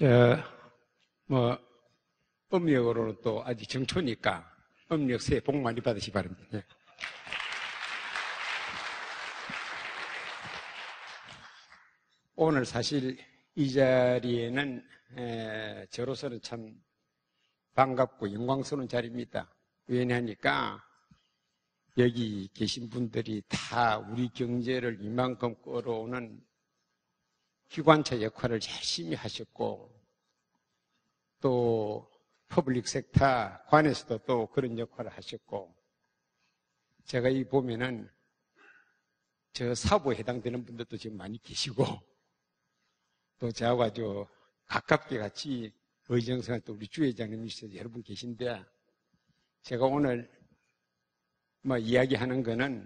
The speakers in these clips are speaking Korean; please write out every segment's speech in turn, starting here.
저, 뭐, 음력으로는 또 아직 정초니까 음력 새해 복 많이 받으시 바랍니다. 네. 오늘 사실 이 자리에는 저로서는 참 반갑고 영광스러운 자리입니다. 왜냐하니까 여기 계신 분들이 다 우리 경제를 이만큼 끌어오는 기관차 역할을 열심히 하셨고 또 퍼블릭 섹터 관에서도 또 그런 역할을 하셨고 제가 이 보면은 저 사부에 해당되는 분들도 지금 많이 계시고 또 저하고 아주 가깝게 같이 의정성한 또 우리 주 회장님이셔서 여러분 계신데 제가 오늘 뭐 이야기하는 거는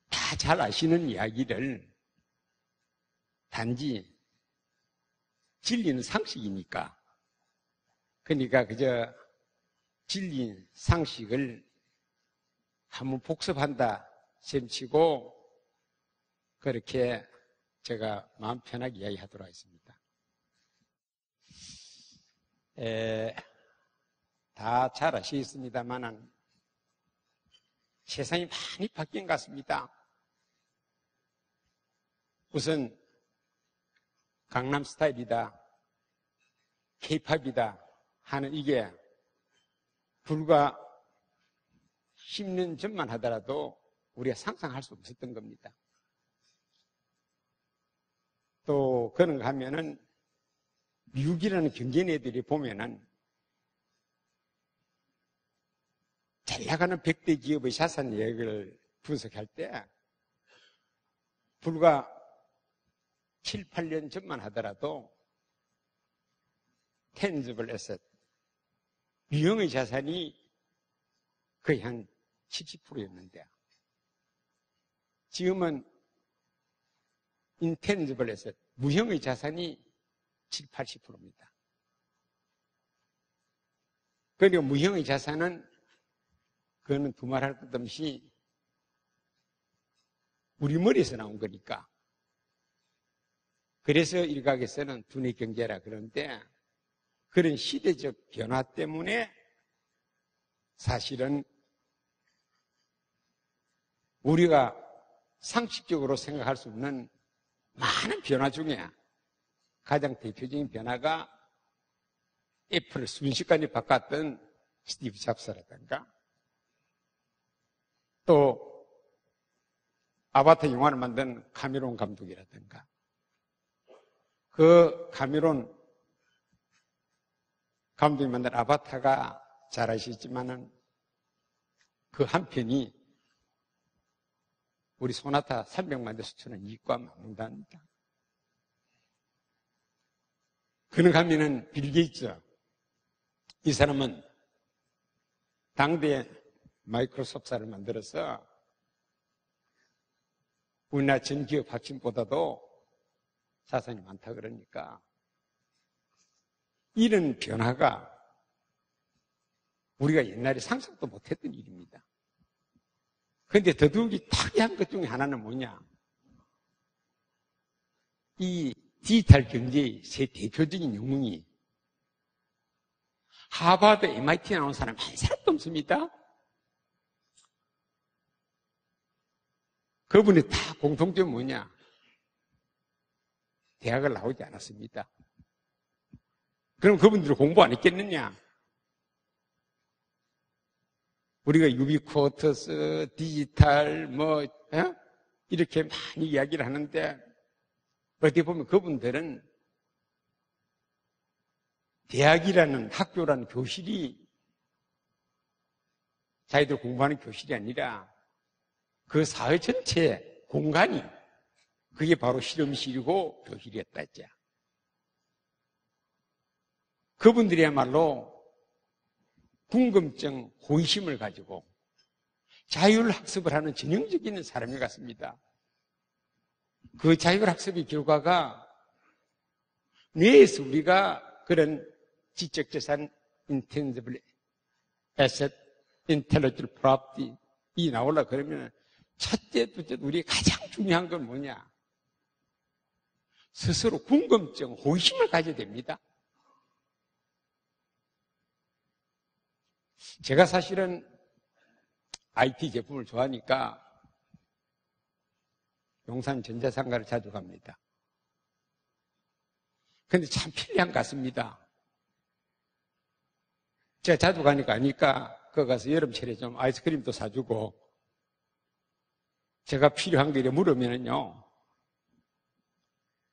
다 잘 아시는 이야기를 단지 진리는 상식이니까 그러니까 그저 진리 상식을 한번 복습한다 셈치고 그렇게 제가 마음 편하게 이야기하도록 하겠습니다. 다 잘 아시겠습니다만은 세상이 많이 바뀐 것 같습니다. 우선 강남 스타일이다, K-팝이다 하는 이게 불과 10년 전만 하더라도 우리가 상상할 수 없었던 겁니다. 또 그런가 하면은 미국이라는 경제인들이 보면은 잘 나가는 100대 기업의 자산 예액을 분석할 때 불과 7, 8년 전만 하더라도 tangible asset, 유형의 자산이 거의 한 70%였는데 지금은 intangible asset, 무형의 자산이 7, 80%입니다. 그리고 무형의 자산은 그거는 두말할 것 없이 우리 머리에서 나온 거니까. 그래서 일각에서는 두뇌 경제라 그러는데 그런 시대적 변화 때문에 사실은 우리가 상식적으로 생각할 수 없는 많은 변화 중에 가장 대표적인 변화가 애플을 순식간에 바꿨던 스티브 잡스라든가 또 아바타 영화를 만든 카메론 감독이라든가 그 카메론 감독이 만든 아바타가 잘 아시지만은 그 한 편이 우리 소나타 300만 대 수준의 이익과 맞는답니다. 그런가 하면은 빌 게이츠, 이 사람은 당대 마이크로소프트를 만들어서 우리나라 전 기업 합침보다도 자산이 많다 그러니까 이런 변화가 우리가 옛날에 상상도 못했던 일입니다. 그런데 더더욱이 특이한 것 중에 하나는 뭐냐? 이 디지털 경제의 세 대표적인 영웅이 하버드, MIT 나온 사람 한 사람도 없습니다. 그분이 다 공통점이 뭐냐? 대학을 나오지 않았습니다. 그럼 그분들은 공부 안 했겠느냐? 우리가 유비쿼터스, 디지털, 이렇게 많이 이야기를 하는데, 어떻게 보면 그분들은 대학이라는 학교라는 교실이 자기들 공부하는 교실이 아니라 그 사회 전체 공간이 그게 바로 실험실이고 교실이었다 했죠. 그분들이야말로 궁금증, 호기심을 가지고 자율학습을 하는 전형적인 사람이 같습니다. 그 자율학습의 결과가 뇌에서 우리가 그런 지적재산, intangible asset, intellectual property 이 나오려고 그러면 첫째, 둘째 우리 가장 중요한 건 뭐냐? 스스로 궁금증, 호기심을 가져야 됩니다. 제가 사실은 IT 제품을 좋아하니까 용산 전자상가를 자주 갑니다. 근데 참 편리한 것 같습니다. 제가 자주 가니까 아니까 거기 가서 여름철에 좀 아이스크림도 사주고 제가 필요한 거 이래 물으면은요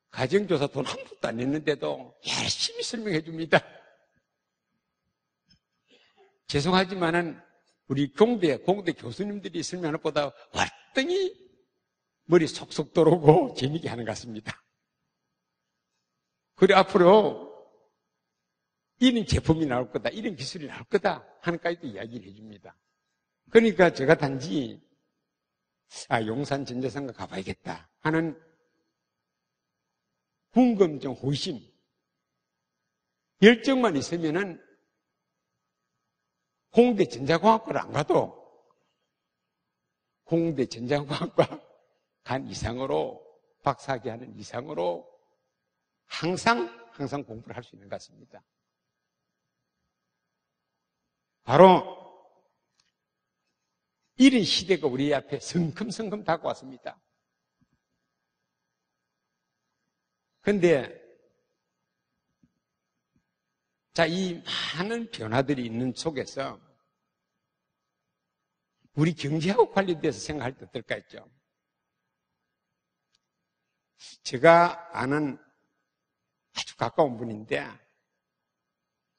가정조사 돈 한 푼도 안 냈는데도 열심히 설명해 줍니다. 죄송하지만은 우리 공대 교수님들이 설명하는 것보다 월등히 머리 속속 들어오고 재미있게 하는 것 같습니다. 그리고 앞으로 이런 제품이 나올 거다, 이런 기술이 나올 거다 하는까지도 이야기를 해줍니다. 그러니까 제가 단지 용산 전자상가 가봐야겠다 하는 궁금증, 호기심, 열정만 있으면은 홍대 전자공학과를 안 가도 홍대 전자공학과 간 이상으로 박사학위 하는 이상으로 항상 공부를 할 수 있는 것 같습니다. 바로 이런 시대가 우리 앞에 성큼성큼 다가왔습니다. 그런데 자, 이 많은 변화들이 있는 속에서 우리 경제하고 관련돼서 생각할 때 어떨까 했죠. 제가 아는 아주 가까운 분인데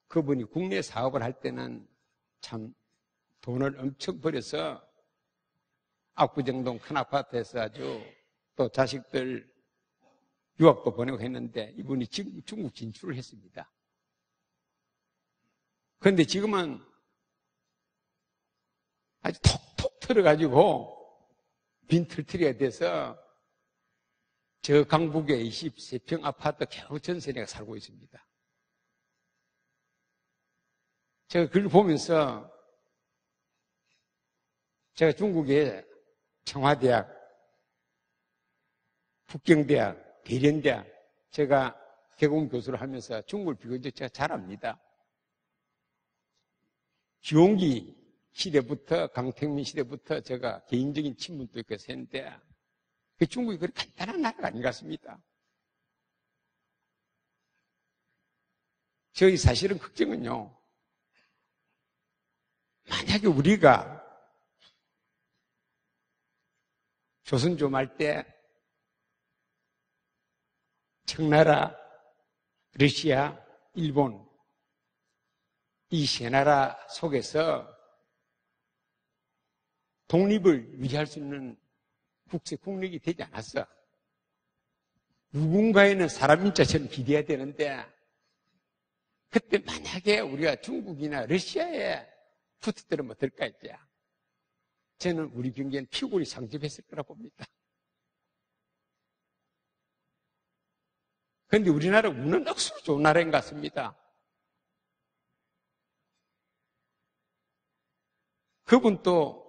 그분이 국내 사업을 할 때는 참 돈을 엄청 벌여서 압구정동 큰 아파트에서 아주 또 자식들 유학도 보내고 했는데 이분이 중국 진출을 했습니다. 그런데 지금은 아주 톡톡 털어가지고 빈털터리가 돼서 저 강북에 23평 아파트 겨우 전세내가 살고 있습니다. 제가 그걸 보면서 제가 중국에 청와대학, 북경대학, 대련대학 제가 개공 교수를 하면서 중국을 비교적 제가 잘 압니다. 기원기 시대부터 강택민 시대부터 제가 개인적인 친분도 있고 해서 했는데 중국이 그렇게 간단한 나라가 아닌 것 같습니다. 저희 사실은 걱정은요. 만약에 우리가 조선 좀 할 때 청나라, 러시아, 일본 이 세 나라 속에서 독립을 유지할 수 있는 국력이 되지 않았어. 누군가에는 사람 인자처럼 기대해야 되는데 그때 만약에 우리가 중국이나 러시아에 붙었더면 어떨까 했죠. 저는 우리 경제는 피골이 상접했을 거라 봅니다. 그런데 우리나라 운은 억수로 좋은 나라인 것 같습니다. 그분도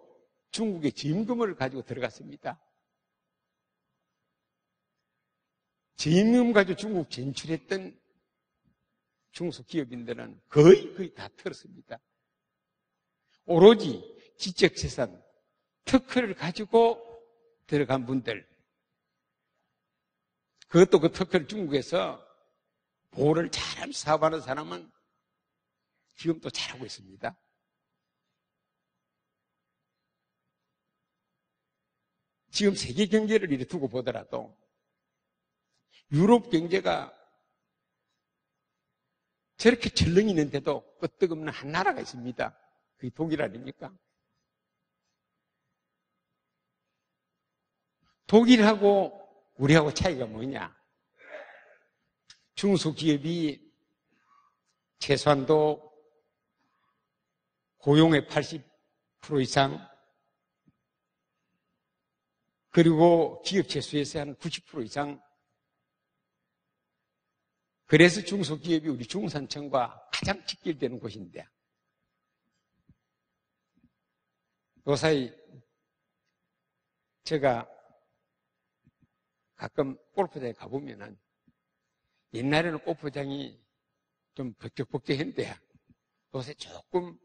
중국의 지임금을 가지고 들어갔습니다. 지임금 가지고 중국 진출했던 중소기업인들은 거의 다 털었습니다. 오로지 지적재산, 특허를 가지고 들어간 분들, 그것도 그 특허를 중국에서 보호를 잘하면서 사업하는 사람은 지금도 잘하고 있습니다. 지금 세계 경제를 이렇게 두고 보더라도 유럽 경제가 저렇게 철렁이 있는데도 끄떡없는 한 나라가 있습니다. 그게 독일 아닙니까? 독일하고 우리하고 차이가 뭐냐? 중소기업이 최소한도 고용의 80% 이상 그리고 기업 재수에서 한 90% 이상 그래서 중소기업이 우리 중산층과 가장 직결되는 곳인데 요사이 제가 가끔 골프장에 가보면은 옛날에는 꽃 포장이 좀 벅적벅적했는데 요새 조금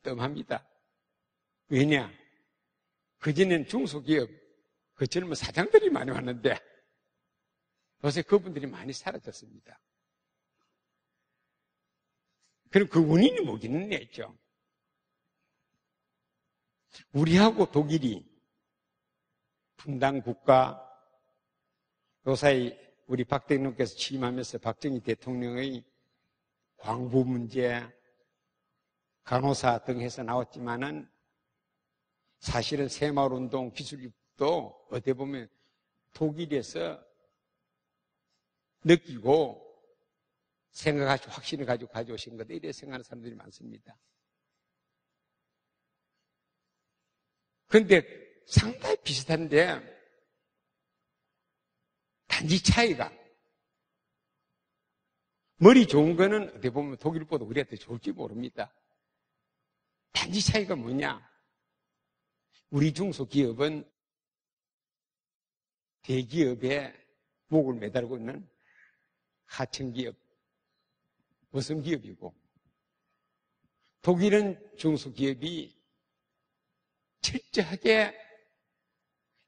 뜸합니다. 왜냐? 그전엔 중소기업, 그 젊은 사장들이 많이 왔는데 요새 그분들이 많이 사라졌습니다. 그럼 그 원인이 뭐기는 했죠. 우리하고 독일이 분단 국가, 요사이 우리 박 대통령께서 취임하면서 박정희 대통령의 광부 문제, 간호사 등 해서 나왔지만은 사실은 새마을운동 기술육도 어떻게 보면 독일에서 느끼고 생각하시고 확신을 가지고 가져오신 거다 이렇게 생각하는 사람들이 많습니다. 그런데 상당히 비슷한데 단지 차이가 머리 좋은 거는 어떻게 보면 독일보다 우리가 더 좋을지 모릅니다. 단지 차이가 뭐냐? 우리 중소기업은 대기업에 목을 매달고 있는 하청기업, 머슴기업이고 독일은 중소기업이 철저하게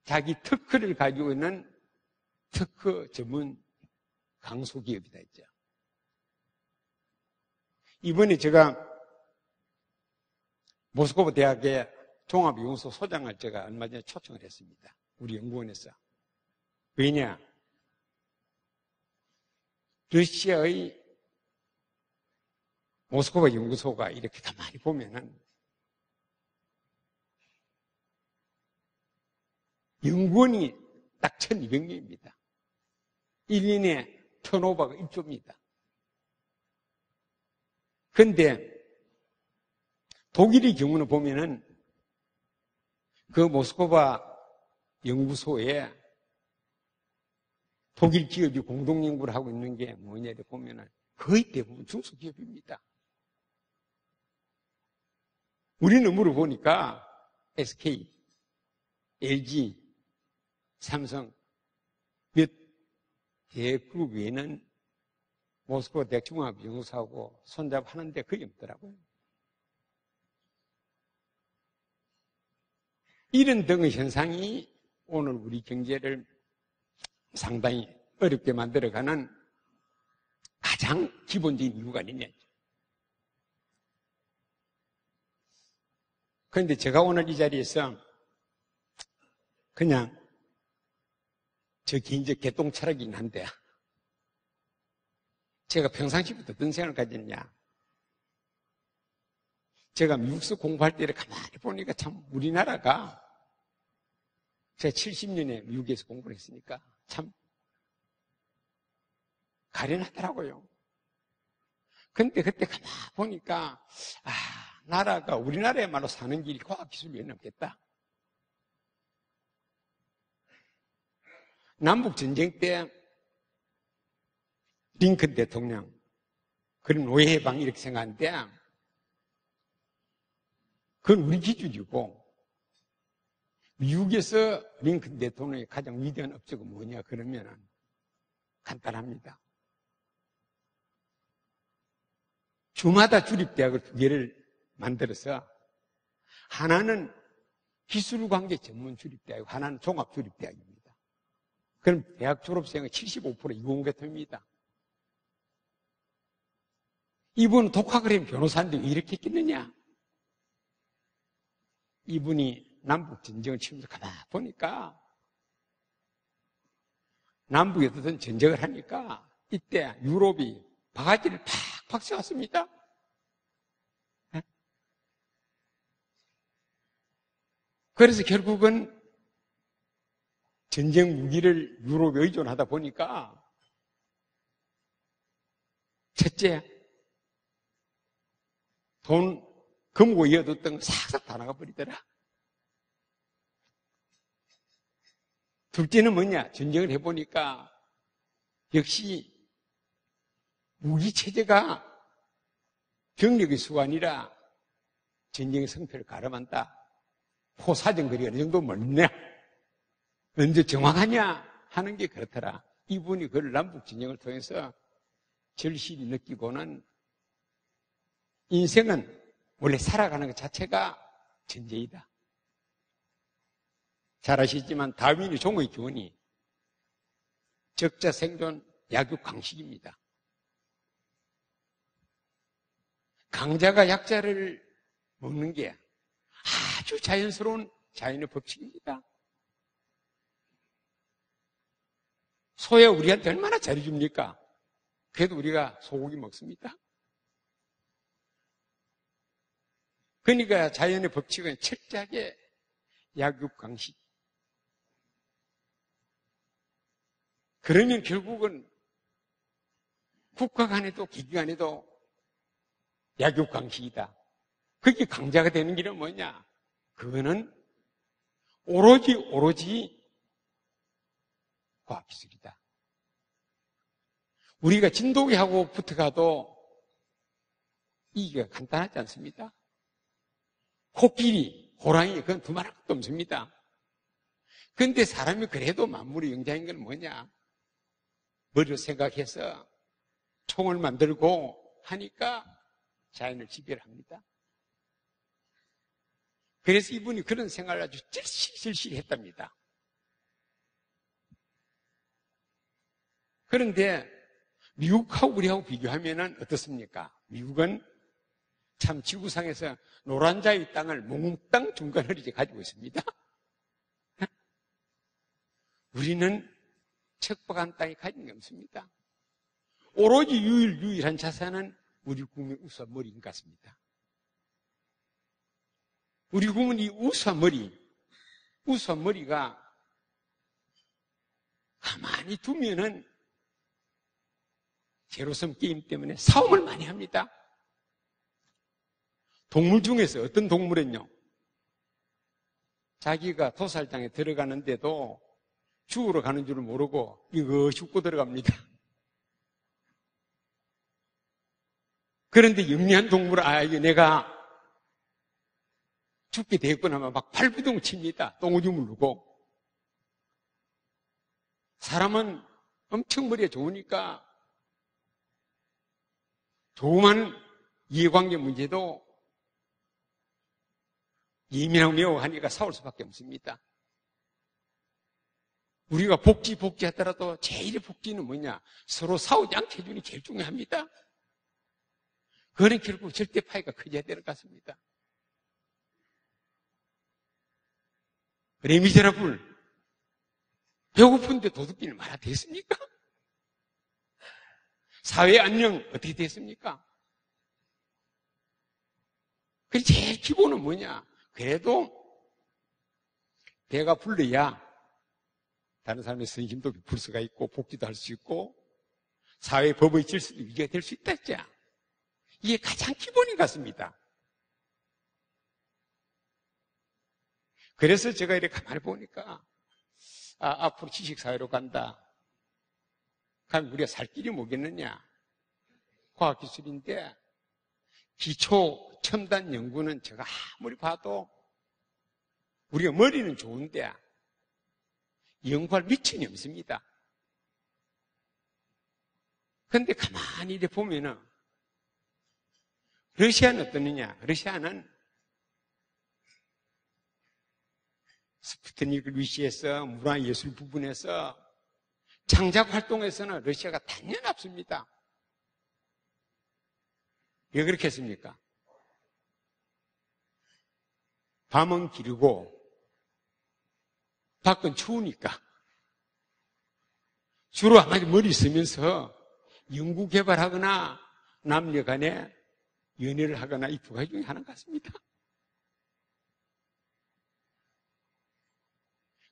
자기 특허를 가지고 있는 특허 전문 강소기업이다 했죠. 이번에 제가 모스크바 대학의 종합연구소 소장을 제가 얼마 전에 초청을 했습니다. 우리 연구원에서. 왜냐? 러시아의 모스크바 연구소가 이렇게 가만히 보면은 연구원이 딱 1200명입니다. 1년에 턴오버가 1조입니다. 그런데 독일의 경우는 보면은 그 모스크바 연구소에 독일 기업이 공동 연구를 하고 있는 게 뭐냐 보면은 거의 대부분 중소기업입니다. 우리는 업무를 보니까 SK, LG, 삼성 몇 대그룹 외에는 모스크바 대학 종합연구소하고 손잡하는데 거의 없더라고요. 이런 등의 현상이 오늘 우리 경제를 상당히 어렵게 만들어가는 가장 기본적인 이유가 아니냐. 그런데 제가 오늘 이 자리에서 그냥 저 개인적 개똥 철학이긴 한데 제가 평상시부터 어떤 생각을 가졌냐. 제가 미국서 공부할 때를 가만히 보니까 참 우리나라가 제가 70년에 미국에서 공부를 했으니까 참 가련하더라고요. 근데 그때 가만히 보니까 나라가 우리나라야말로 사는 길이 과학기술 외에는 없겠다. 남북전쟁 때 링컨 대통령 그런 오해 해방 이렇게 생각하는데 그건 우리 기준이고 미국에서 링컨 대통령의 가장 위대한 업적은 뭐냐 그러면은 간단합니다. 주마다 주립대학을 2개를 만들어서 하나는 기술관계 전문 주립대학이고 하나는 종합 주립대학입니다. 그럼 대학 졸업생의 75% 이공계통입니다. 이분은 독학을 하면 변호사인데 왜 이렇게 했겠느냐? 이분이 남북전쟁을 치면서 가만히 보니까 남북에 어떤 전쟁을 하니까 이때 유럽이 바가지를 팍팍 씌웠습니다. 그래서 결국은 전쟁 무기를 유럽에 의존하다 보니까 첫째, 돈, 금고 이어뒀던 거 싹싹 다 나가버리더라. 둘째는 뭐냐? 전쟁을 해보니까 역시 무기체제가 병력의 수가 아니라 전쟁의 성패를 가름한다. 포사정거리가 어느 정도 멀냐? 언제 정확하냐? 하는 게 그렇더라. 이분이 그 남북진영을 통해서 절실히 느끼고는 인생은 원래 살아가는 것 자체가 전제이다. 잘 아시지만 다윈의 종의 기원이 적자 생존 약육강식입니다. 강자가 약자를 먹는 게 아주 자연스러운 자연의 법칙입니다. 소야 우리한테 얼마나 잘해줍니까? 그래도 우리가 소고기 먹습니다. 그러니까 자연의 법칙은 철저하게 약육강식. 그러면 결국은 국가 간에도 기기 간에도 약육강식이다. 그게 강자가 되는 길은 뭐냐? 그거는 오로지 과학기술이다. 우리가 진돗개하고 붙어가도 이기가 간단하지 않습니다. 코끼리, 호랑이, 그건 두말할 것도 없습니다. 그런데 사람이 그래도 만물의 영장인 건 뭐냐? 머리로 생각해서 총을 만들고 하니까 자연을 지배합니다. 그래서 이분이 그런 생활을 아주 절실히 했답니다. 그런데 미국하고 우리하고 비교하면 어떻습니까? 미국은 참 지구상에서 노란자의 땅을 몽땅 중간을 이제 가지고 있습니다. 우리는 척박한 땅이 가진 게 없습니다. 오로지 유일한 자산은 우리 국민의 우수한 머리인 것 같습니다. 우리 국민이 우수한 머리가 가만히 두면은 제로섬 게임 때문에 싸움을 많이 합니다. 동물 중에서 어떤 동물은요, 자기가 도살장에 들어가는데도 죽으러 가는 줄을 모르고 이거 죽고 들어갑니다. 그런데 영리한 동물은 이거 내가 죽게 되었구나 하면 막 발부둥 칩니다. 똥오줌 누르고. 사람은 엄청 머리가 좋으니까 조그만 이해관계 문제도 예민하고 매우 하니까 싸울 수밖에 없습니다. 우리가 복지하더라도 제일의 복지는 뭐냐? 서로 싸우지 않게 해주는 게 제일 중요합니다. 그거는 결국 절대 파이가 커져야 되는 것 같습니다. 레미제라블, 배고픈데 도둑질을 말아 됐습니까? 사회 안녕 어떻게 됐습니까? 그 제일 기본은 뭐냐? 그래도 배가 불러야 다른 사람의 선심도 베풀 수가 있고 복지도 할 수 있고 사회 법의 질서도 유지가 될 수 있다 했죠. 이게 가장 기본인 것 같습니다. 그래서 제가 이렇게 가만히 보니까 앞으로 지식사회로 간다. 그럼 우리가 살 길이 뭐겠느냐? 과학기술인데 기초 첨단 연구는 제가 아무리 봐도 우리가 머리는 좋은데 연구할 미천이 없습니다. 그런데 가만히 이렇게 보면은 러시아는 어떠느냐? 러시아는 스푸트닉을 위시해서 문화예술 부분에서 창작 활동에서는 러시아가 단연 앞섭니다. 왜 그렇게 했습니까? 밤은 길고 밖은 추우니까 주로 아마도 머리 쓰면서 연구 개발하거나 남녀 간에 연애를 하거나 이 두 가지 중에 하나인 것 같습니다.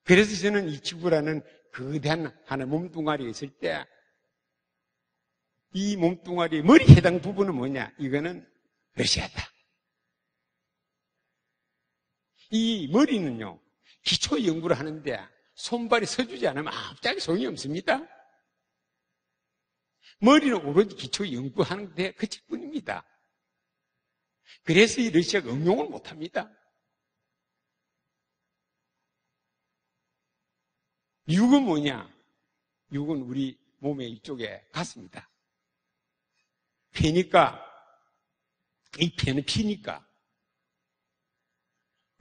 그래서 저는 이 지구라는 거대한 하나의 몸뚱아리가 있을 때 이 몸뚱아리의 머리 해당 부분은 뭐냐? 이거는 러시아다. 이 머리는요, 기초 연구를 하는데 손발이 서주지 않으면 아무짝에 소용이 없습니다. 머리는 오로지 기초 연구하는데 그칠 뿐입니다. 그래서 이 러시아가 응용을 못합니다. 미국은 뭐냐? 육은 우리 몸의 이쪽에 갔습니다. 폐니까, 이 폐는 피니까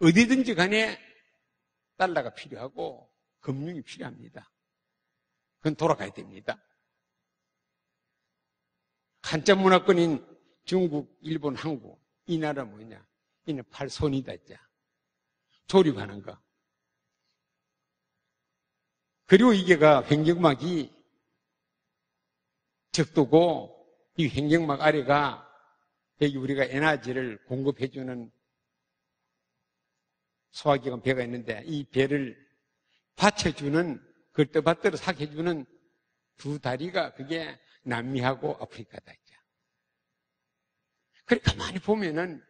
어디든지 간에 달러가 필요하고 금융이 필요합니다. 그건 돌아가야 됩니다. 한자 문화권인 중국, 일본, 한국, 이 나라 뭐냐? 이는 팔손이다, 있자. 조립하는 거. 그리고 이게가 횡격막이 적도고, 이 횡격막 아래가 여기 우리가 에너지를 공급해주는 소화기관 배가 있는데, 이 배를 받쳐주는, 그걸 떠받들어 삭 해주는 두 다리가 그게 남미하고 아프리카다, 있자. 그래, 가만히 보면은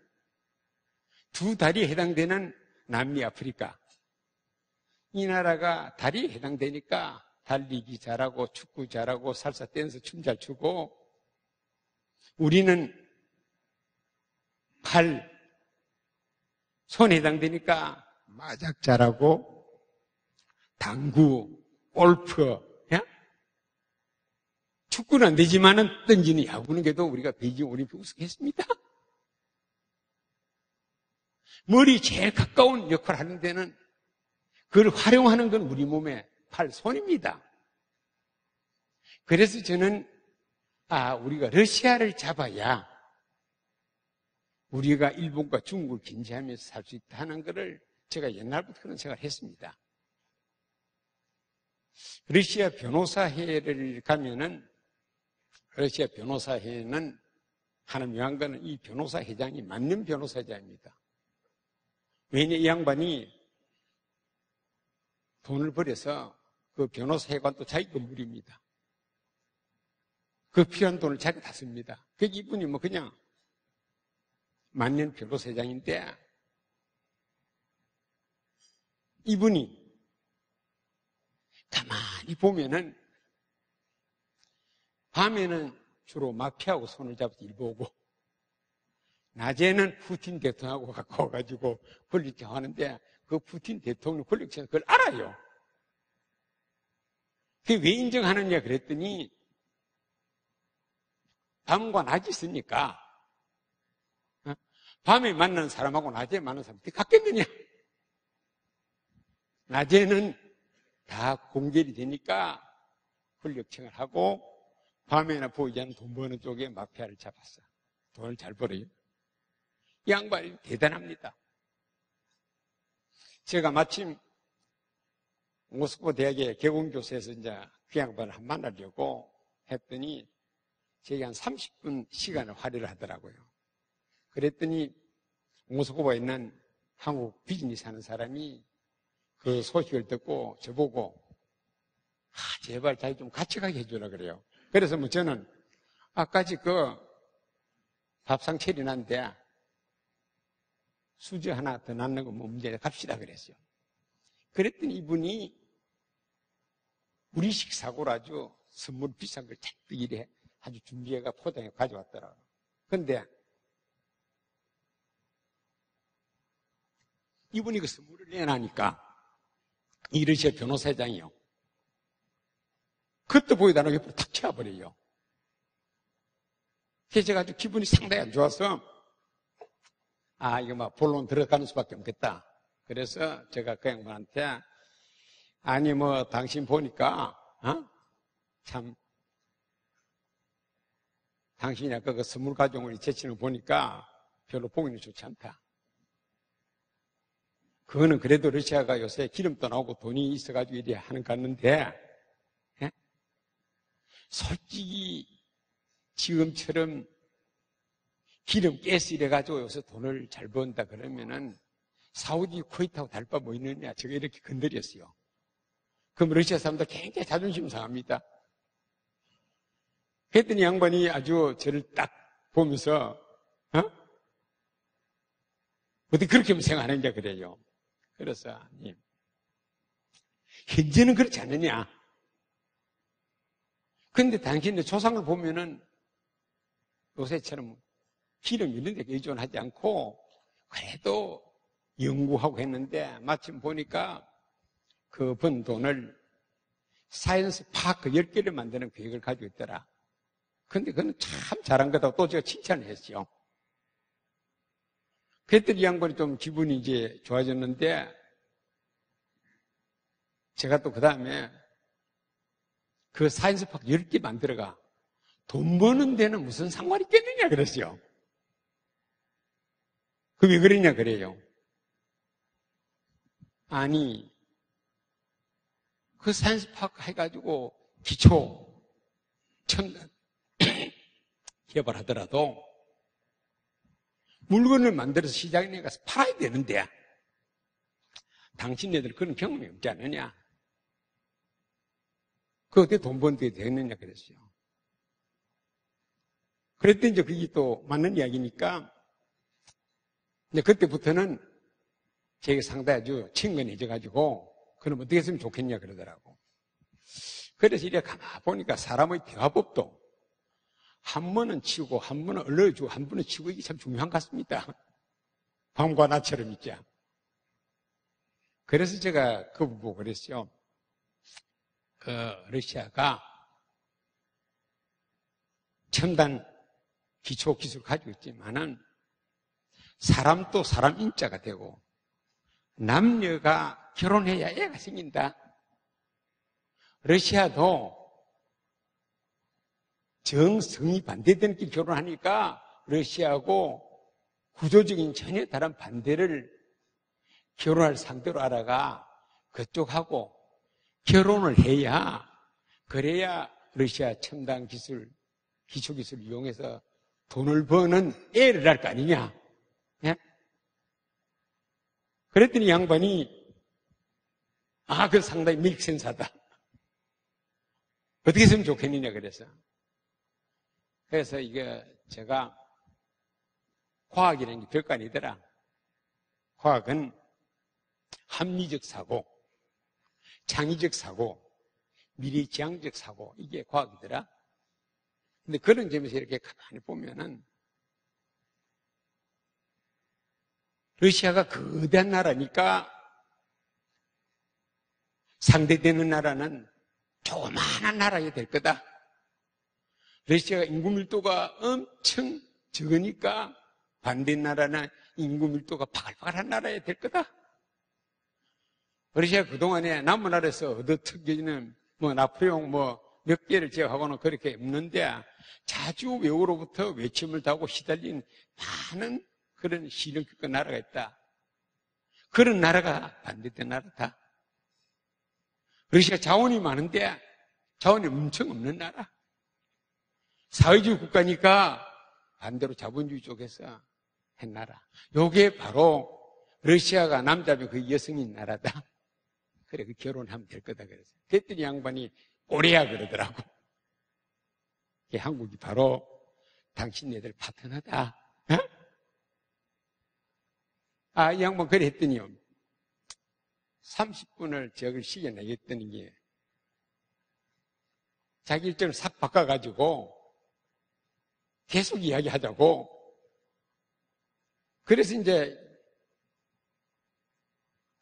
두 다리에 해당되는 남미, 아프리카. 이 나라가 다리에 해당되니까 달리기 잘하고 축구 잘하고 살사 댄스 춤 잘 추고, 우리는 팔, 손에 해당되니까 마작 잘하고 당구, 골프, 야? 축구는 안 되지만은 던지는 야구는 그래도 우리가 베이징 올림픽 우승했습니다. 머리 제일 가까운 역할을 하는 데는 그걸 활용하는 건 우리 몸의 팔, 손입니다. 그래서 저는 우리가 러시아를 잡아야 우리가 일본과 중국을 견제하면서 살 수 있다는 것을 제가 옛날부터 그런 생각을 했습니다. 러시아 변호사회를 가면은 러시아 변호사회는 하나 묘한 거는 이 변호사 회장이 맞는 변호사장입니다. 왜냐, 이 양반이 돈을 벌여서 그 변호사회관도 자기 건물입니다. 그 필요한 돈을 자기가 다 씁니다. 그 이분이 뭐 그냥 맞는 변호사장인데, 이분이 가만히 보면은 밤에는 주로 마피아하고 손을 잡아서 일 보고, 낮에는 푸틴 대통령하고 가까워가지고 권력쟁 하는데, 그 푸틴 대통령 권력쟁은 그걸 알아요. 그게 왜 인정하느냐 그랬더니, 밤과 낮이 있으니까, 밤에 만나는 사람하고 낮에 만나는 사람이 어떻게 같겠느냐? 낮에는 다 공개이 되니까 권력층을 하고, 밤에나 보이지 않는 돈 버는 쪽에 마피아를 잡았어. 돈을 잘 벌어요. 이 양반이 대단합니다. 제가 마침 모스크바 대학의 개공교수에서 이제 그 양반을 만나려고 했더니 제게 한 30분 시간을 할애를 하더라고요. 그랬더니 모스크바에 있는 한국 비즈니스 하는 사람이 그 소식을 듣고 저보고 제발 자기 좀 같이 가게 해주라 그래요. 그래서 뭐 저는 아까지 그 밥상 차려놨는데 수저 하나 더 낳는 거 뭐 문제 갑시다 그랬어요. 그랬더니 이분이 우리식 사고로 아주 선물 비싼 걸 잔뜩 이래 아주 준비해가 포장해 가져왔더라고요. 근데 이분이 그 선물을 내놔니까 이 러시아 변호사장이요. 그때 보이다 나 옆으로 탁 쳐버려요. 그래서 제가 아주 기분이 상당히 안 좋아서 이거 막 본론 들어가는 수밖에 없겠다. 그래서 제가 그 양반한테 아니 뭐 당신 보니까 참 당신이 아까 그 선물 가져온 제치는 보니까 별로 보기는 좋지 않다. 그거는 그래도 러시아가 요새 기름도 나오고 돈이 있어가지고 이래 하는 것 같는데, 예? 솔직히 지금처럼 기름, 가스 이래가지고 요새 돈을 잘 번다 그러면은 사우디, 쿠웨이트하고 다를 바 뭐 있느냐. 제가 이렇게 건드렸어요. 그럼 러시아 사람들 굉장히 자존심 상합니다. 그랬더니 양반이 아주 저를 딱 보면서, 어떻게 그렇게 생각하느냐 그래요. 그래서, 아니, 현재는 그렇지 않느냐. 근데 당신의 조상을 보면은 요새처럼 기름 이런 데 의존하지 않고 그래도 연구하고 했는데 마침 보니까 그 번 돈을 사이언스 파크 10개를 만드는 계획을 가지고 있더라. 근데 그건 참 잘한 거다고 또 제가 칭찬을 했죠. 그랬더니 이 양반이 좀 기분이 이제 좋아졌는데, 제가 또 그 다음에 그 사이언스 파크 10개 만들어가 돈 버는 데는 무슨 상관이 있겠느냐 그랬어요. 그 왜 그러냐 그래요. 아니, 그 사이언스 파크 해가지고 기초 첨단 개발하더라도 물건을 만들어서 시장에 내가서 팔아야 되는데 당신네들 그런 경험이 없지 않느냐? 그 어떻게 돈 버는 데 되겠느냐 그랬어요. 그랬더니 이제 그게 또 맞는 이야기니까 이제 그때부터는 제게 상당히 아주 친근해져가지고 그럼 어떻게 했으면 좋겠냐 그러더라고. 그래서 이래 가만 보니까 사람의 대화법도 한 번은 치고 한 번은 얼러주고 한 번은 치고 이게 참 중요한 것 같습니다. 밤과 낮처럼 있자. 그래서 제가 그 부분 보고 그랬어요. 그 러시아가 첨단 기초 기술을 가지고 있지만은 사람 또 사람 인자가 되고 남녀가 결혼해야 애가 생긴다. 러시아도 정성이 반대되는 길 결혼하니까 러시아하고 구조적인 전혀 다른 반대를 결혼할 상대로 알아가 그쪽하고 결혼을 해야 그래야 러시아 첨단 기술, 기초 기술을 이용해서 돈을 버는 애를 낳을 거 아니냐. 예? 그랬더니 양반이 그건 상당히 밀센사다. 어떻게 했으면 좋겠느냐 그래서. 그래서 이게 제가 과학이라는 게 별거 아니더라. 과학은 합리적 사고, 창의적 사고, 미래지향적 사고, 이게 과학이더라. 근데 그런 점에서 이렇게 가만히 보면은 러시아가 거대한 나라니까 상대되는 나라는 조그마한 나라가 될 거다. 러시아가 인구 밀도가 엄청 적으니까 반대 나라는 인구 밀도가 바글바글한 나라가 될 거다. 러시아가 그동안에 남문나라에서 얻어특기는 나폴레옹 몇 개를 제외하고는 그렇게 없는데 자주 외국으로부터 외침을 타고 시달린 많은 그런 시련 겪은 나라가 있다. 그런 나라가 반대된 나라다. 러시아 자원이 많은데 자원이 엄청 없는 나라. 사회주의 국가니까 반대로 자본주의 쪽에서 한 나라. 요게 바로 러시아가 남자면 그 여성인 나라다. 그래, 그 결혼하면 될 거다 그래서. 그랬더니 양반이 오래야 그러더라고. 한국이 바로 당신네들 파트너다. 이 양반 그래 했더니요. 30분을 저걸 시켜내겠다는 게 자기 일정을 싹 바꿔가지고 계속 이야기하자고. 그래서 이제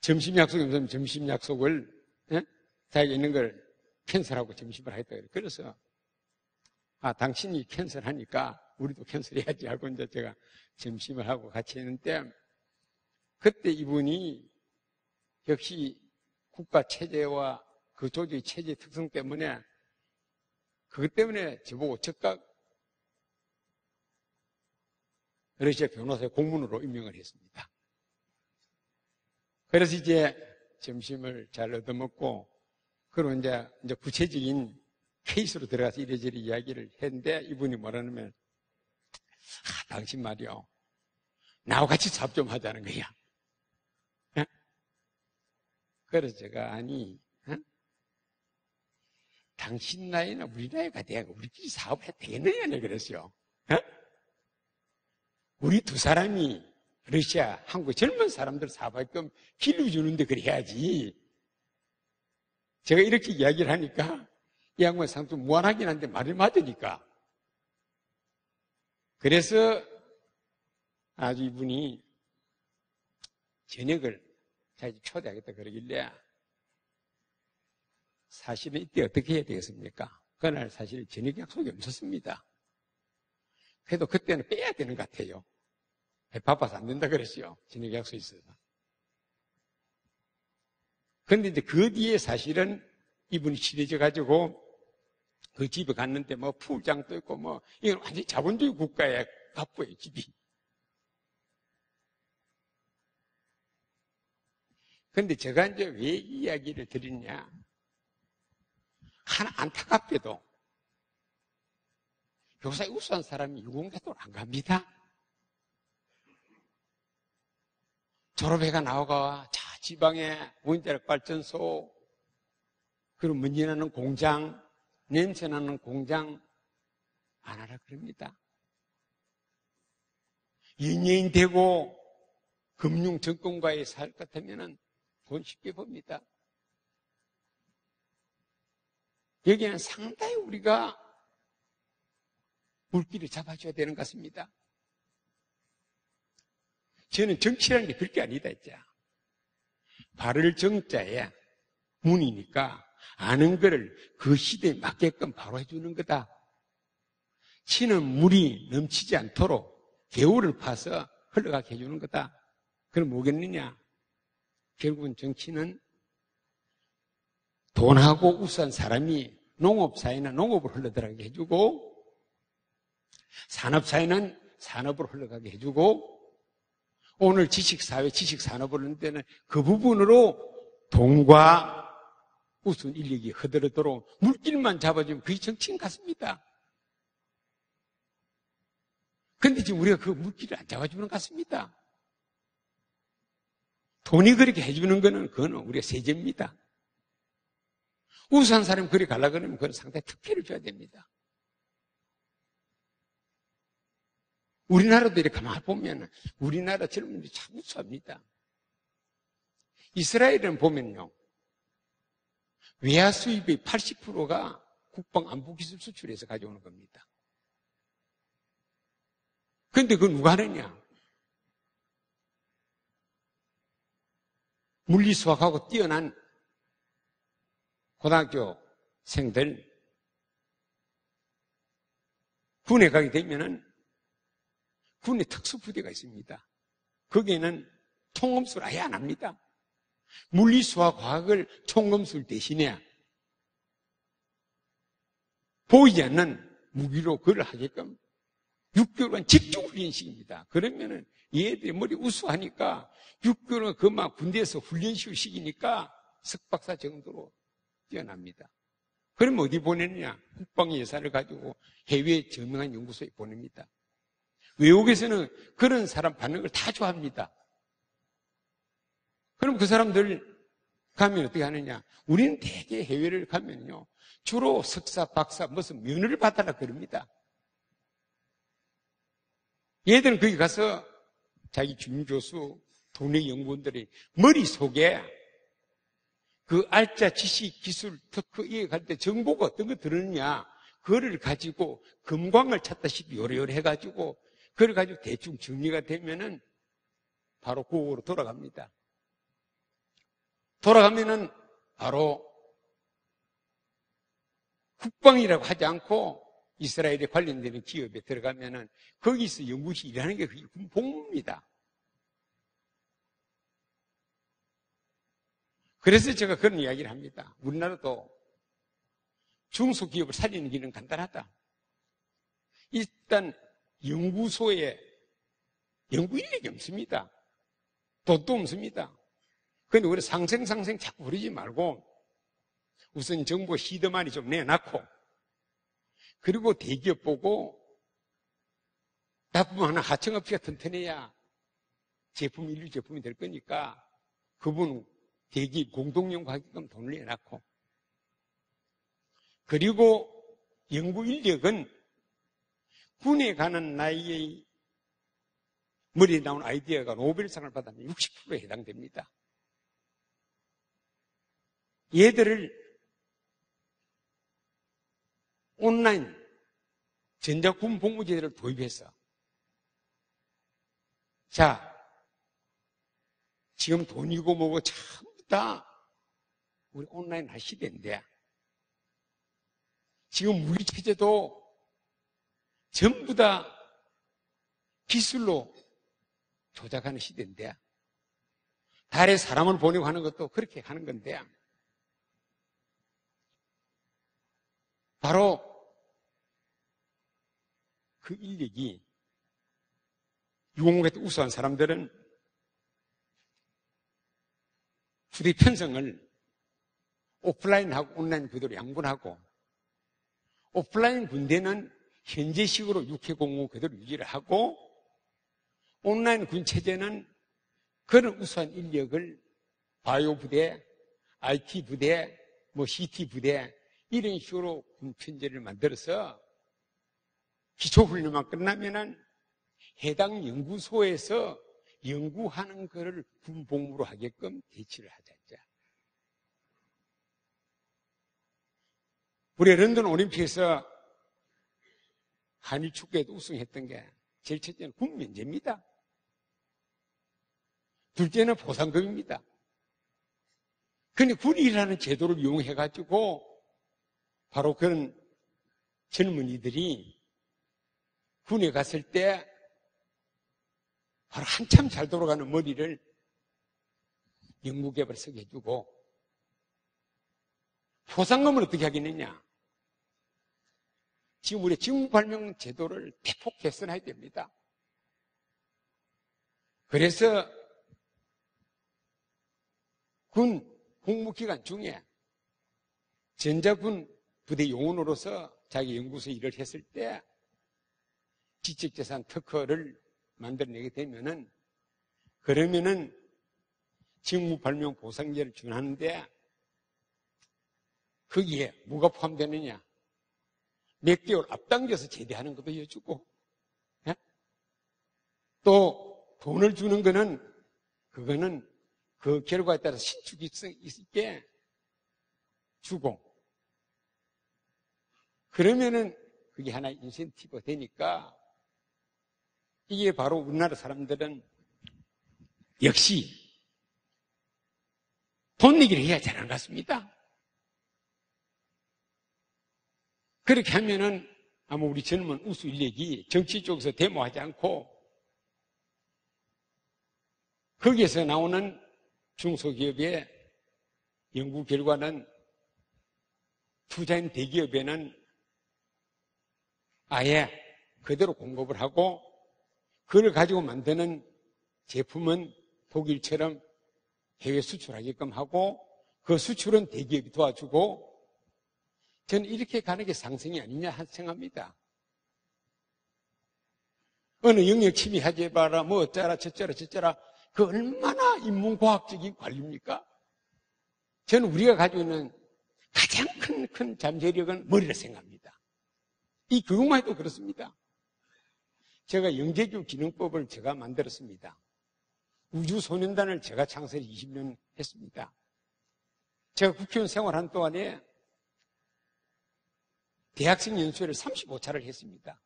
점심 약속이면 점심 약속을 자기가 있는 걸 캔슬하고 점심을 하겠다 그래. 그래서 당신이 캔슬하니까 우리도 캔슬해야지 하고 이제 제가 점심을 하고 같이 했는데 그때 이분이 역시 국가 체제와 그 조직의 체제 특성 때문에 그것 때문에 저보고 즉각 러시아 변호사의 공문으로 임명을 했습니다. 그래서 이제 점심을 잘 얻어먹고 그리고 이제 구체적인 케이스로 들어가서 이래저래 이야기를 했는데 이분이 뭐라냐면 당신 말이요. 나하고 같이 사업 좀 하자는 거야. 에? 그래서 제가 당신 나이나 우리 나이가 돼야 우리끼리 사업을 해도 되겠느냐 그랬어요. 에? 우리 두 사람이 러시아, 한국 젊은 사람들 사업할겸 길러주는데 그래야지. 제가 이렇게 이야기를 하니까 이 양반 상도 무한하긴 한데 말이 맞으니까. 그래서 아주 이분이 저녁을 자기 초대하겠다 그러길래 사실은 이때 어떻게 해야 되겠습니까? 그날 사실 저녁 약속이 없었습니다. 그래도 그때는 빼야 되는 것 같아요. 배 바빠서 안 된다 그랬죠. 저녁 약속이 있어서. 그런데 이제 그 뒤에 사실은 이분이 친해져가지고 그 집에 갔는데 뭐 풀장도 있고 뭐 이건 완전히 자본주의 국가에 바빠요, 집이. 그런데 제가 이제 왜 이 이야기를 드리냐. 하나 안타깝게도 교사에 우수한 사람이 유공대도를 안 갑니다. 졸업해가 나오가 자 지방에 원자력 발전소 그리고 먼지 나는 공장 냄새 나는 공장 안 하라 그럽니다. 연예인 되고 금융 정권과의 살 같으면 돈 쉽게 법니다. 여기는 상당히 우리가 물기를 잡아줘야 되는 것 같습니다. 저는 정치라는 게 별게 아니다 했죠. 발을 정자에 문이니까 아는 거를 그 시대에 맞게끔 바로 해주는 거다. 치는 물이 넘치지 않도록 개울을 파서 흘러가게 해주는 거다. 그럼 뭐겠느냐? 결국은 정치는 돈하고 우수한 사람이 농업사회나 농업을 흘러들어가게 해주고 산업사회는 산업으로 흘러가게 해주고 오늘 지식사회, 지식산업을 하는 데는 그 부분으로 돈과 우수한 인력이 흐드러도록 물길만 잡아주면 그게 정치인 같습니다. 그런데 지금 우리가 그 물길을 안 잡아주는 것 같습니다. 돈이 그렇게 해주는 거는 그거는 우리가 세제입니다. 우수한 사람이 그리 가려고 그러면 그건 상당히 특혜를 줘야 됩니다. 우리나라도 이렇게 가만히 보면 우리나라 젊은이들이 참 우수합니다. 이스라엘은 보면요. 외화 수입의 80%가 국방안보기술 수출해서 가져오는 겁니다. 그런데 그건 누가 하느냐? 물리수학하고 뛰어난 고등학교생들 군에 가게 되면은 군에 특수부대가 있습니다. 거기에는 총검술 아예 안 합니다. 물리수학 과학을 총검술 대신에 보이지 않는 무기로 그걸 하게끔 6개월간 집중훈련식입니다. 그러면은 얘들이 머리 우수하니까 6개월은 그만 군대에서 훈련식을 시키니까 석박사 정도로 뛰어납니다. 그러면 어디 보내느냐? 국방 예산을 가지고 해외 저명한 연구소에 보냅니다. 외국에서는 그런 사람 받는 걸 다 좋아합니다. 그럼 그 사람들 가면 어떻게 하느냐? 우리는 대개 해외를 가면요. 주로 석사, 박사, 무슨 면허를 받아라 그럽니다. 얘들은 거기 가서 자기准교수, 동네 연구원들이 머릿속에 그 알짜 지식, 기술, 특허 이해할 때 정보가 어떤 거 들었느냐, 그거를 가지고 금광을 찾다시피 요래요래 해가지고 그걸 가지고 대충 정리가 되면은 바로 국어로 돌아갑니다. 돌아가면은 바로 국방이라고 하지 않고 이스라엘에 관련되는 기업에 들어가면은 거기서 연구실 일하는 게 그게 복무입니다. 그래서 제가 그런 이야기를 합니다. 우리나라도 중소기업을 살리는 길은 간단하다. 일단 연구소에 연구 인력이 없습니다. 돈도 없습니다. 그런데 우리 상생 자꾸 부르지 말고 우선 정부 시드만이 좀 내놨고 그리고 대기업 보고 납품 하나 하청업체가 튼튼해야 제품 인류 제품이 될 거니까 그분 대기업 공동연구 하게끔 돈을 내놨고 그리고 연구 인력은 군에 가는 나이에 머리에 나온 아이디어가 노벨상을 받으면 60%에 해당됩니다. 얘들을 온라인 전자군 복무제도를 도입해서 자 지금 돈이고 뭐고 전부 다 우리 온라인 할 시대인데 지금 우리 체제도 전부 다 기술로 조작하는 시대인데, 달에 사람을 보내고 하는 것도 그렇게 하는 건데, 바로 그 인력이 유공국에 우수한 사람들은 부대 편성을 오프라인하고 온라인 구도로 양분하고, 오프라인 군대는 현재식으로 육해공무 그대로 유지를 하고, 온라인 군 체제는 그런 우수한 인력을 바이오 부대, IT 부대, CT 부대 이런 식으로 군 편제를 만들어서 기초훈련만 끝나면은 해당 연구소에서 연구하는 것을 군복무로 하게끔 대치를 하자. 우리 런던 올림픽에서 한일 축구에도 우승했던 게 제일 첫째는 군 면제입니다. 둘째는 보상금입니다. 그런데 군이라는 제도를 이용해가지고 바로 그런 젊은이들이 군에 갔을 때 바로 한참 잘 돌아가는 머리를 연구개발서게 해주고, 보상금을 어떻게 하겠느냐? 지금 우리 직무발명 제도를 대폭 개선해야 됩니다. 그래서 군 복무기간 중에 전자군 부대 요원으로서 자기 연구소 일을 했을 때 지적재산 특허를 만들어내게 되면은, 그러면은 직무발명 보상제를 준하는데 거기에 뭐가 포함되느냐? 몇 개월 앞당겨서 제대하는 것도 해주고, 예? 또 돈을 주는 거는 그거는 그 결과에 따라서 신축성 있게 주고, 그러면은 그게 하나의 인센티브가 되니까, 이게 바로 우리나라 사람들은 역시 돈 내기를 해야 잘 안 갔습니다. 그렇게 하면은 아마 우리 젊은 우수 인력이 정치 쪽에서 데모하지 않고 거기에서 나오는 중소기업의 연구 결과는 투자인 대기업에는 아예 그대로 공급을 하고, 그걸 가지고 만드는 제품은 독일처럼 해외 수출하게끔 하고, 그 수출은 대기업이 도와주고, 저는 이렇게 가는 게 상승이 아니냐 생각합니다. 어느 영역 침해하지 마라, 뭐 어쩌라 저쩌라 그 얼마나 인문과학적인 관리입니까? 저는 우리가 가지고 있는 가장 큰 잠재력은 머리라 생각합니다. 이 교육만 해도 그렇습니다. 제가 영재교육진흥법을 제가 만들었습니다. 우주소년단을 제가 창설해 20년 했습니다. 제가 국회의원 생활한 동안에 대학생 연수회를 35차를 했습니다.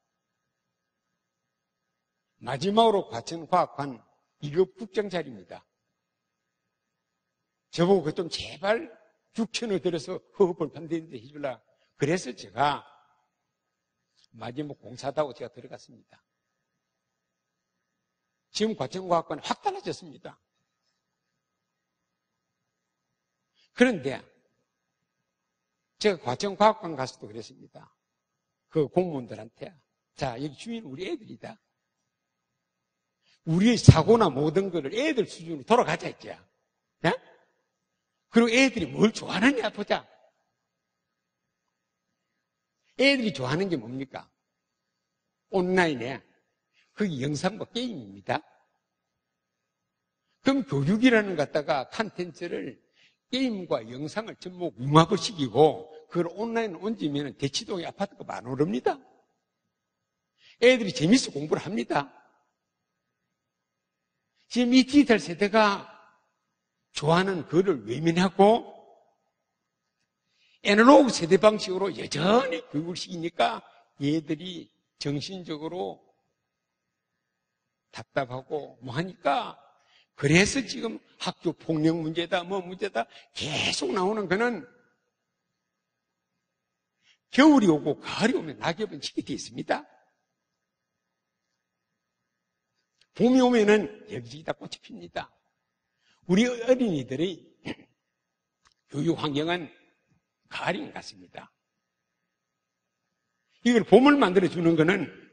마지막으로 과천과학관 2급 국장자리입니다. 저보고 그 좀 제발 6천을 들여서 허허벌판되는데 해줄라. 그래서 제가 마지막 공사다고 제가 들어갔습니다. 지금 과천과학관이 확 달라졌습니다. 그런데 제가 과천과학관 가서도 그랬습니다. 그 공무원들한테, 자, 여기 주인 우리 애들이다. 우리의 사고나 모든 거를 애들 수준으로 돌아가자 했죠. 네? 그리고 애들이 뭘 좋아하느냐 보자. 애들이 좋아하는 게 뭡니까? 온라인에 그게 영상과 게임입니다. 그럼 교육이라는 것 갖다가 콘텐츠를 게임과 영상을 전부 융합을 시키고 그걸 온라인에 얹으면 대치동의 아파트가 만 오릅니다. 애들이 재밌어 공부를 합니다. 지금 이 디지털 세대가 좋아하는 그거를 외면하고 애널로그 세대 방식으로 여전히 교육을 시키니까 얘들이 정신적으로 답답하고 뭐 하니까, 그래서 지금 학교 폭력 문제다 뭐 문제다 계속 나오는 거는 겨울이 오고 가을이 오면 낙엽은 지게 되어 있습니다. 봄이 오면은 여기저기 다 꽃이 핍니다. 우리 어린이들의 교육 환경은 가을인 것 같습니다. 이걸 봄을 만들어주는 것은